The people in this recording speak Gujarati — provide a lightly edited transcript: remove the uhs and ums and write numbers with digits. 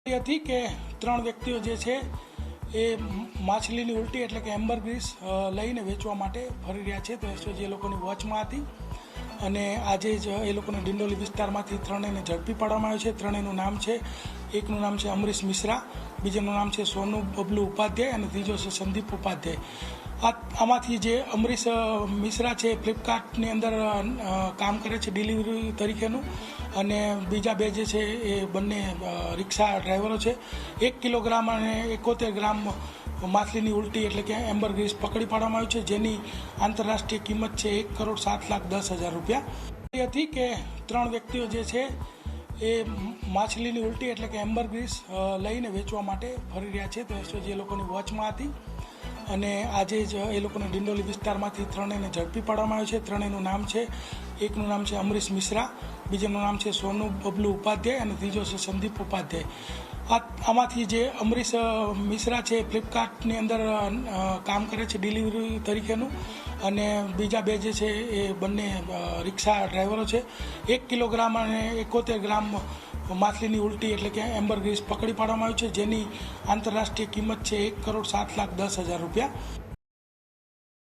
હતી કે 3 વ્યક્તિઓ જે છે એ માછલીની ઉલટી એટલે કે એમ્બરગ્રીસ લઈને વેચવા માટે ફરી રહ્યા છે. તો એસઓજી એ લોકોની વોચમાં હતી અને આજે જ એ લોકોને ડિંડોલી વિસ્તારમાંથી ત્રણેયને ઝડપી પાડવામાં આવ્યો છે. ત્રણેયનું નામ છે, એકનું નામ છે અમરીશ મિશ્રા, બીજાનું નામ છે સોનુ બબલુ ઉપાધ્યાય અને ત્રીજો છે સંદીપ ઉપાધ્યાય. આમાંથી જે અમરીશ મિશ્રા છે ફ્લિપકાર્ટની અંદર કામ કરે છે ડિલિવરી તરીકેનું, અને બીજા બે જે છે એ બંને રિક્ષા ડ્રાઈવરો છે. 1 કિલોગ્રામ અને 71 ગ્રામ માછલીની ઉલટી એટલે કે એમ્બરગ્રીસ પકડી પાડવામાં આવ્યું છે, જેની આંતરરાષ્ટ્રીય કિંમત છે 1,07,10,000 રૂપિયા હતી. કે 3 વ્યક્તિઓ જે છે એ માછલીની ઉલટી એટલે કે એમ્બરગ્રીસ લઈને વેચવા માટે ફરી રહ્યા છે. તો એસઓજી એ લોકોની વોચમાં હતી અને આજે જ એ લોકોને ડિંડોલી વિસ્તારમાંથી ત્રણેયને ઝડપી પાડવામાં આવ્યો છે. ત્રણેયનું નામ છે, એકનું નામ છે અમરીશ મિશ્રા, બીજાનું નામ છે સોનુ બબલુ ઉપાધ્યાય અને ત્રીજો છે સંદીપ ઉપાધ્યાય. આમાંથી જે અમરીશ મિશ્રા છે ફ્લિપકાર્ટની અંદર કામ કરે છે ડિલિવરી તરીકેનું, અને બીજા બે જે છે એ બંને રિક્ષા ડ્રાઈવરો છે. 1 કિલોગ્રામ અને 71 ગ્રામ માછલીની ઉલટી એટલે કે એમ્બરગ્રીસ પકડી પાડવામાં આવ્યું છે, જેની આંતરરાષ્ટ્રીય કિંમત છે 1,07,10,000 રૂપિયા.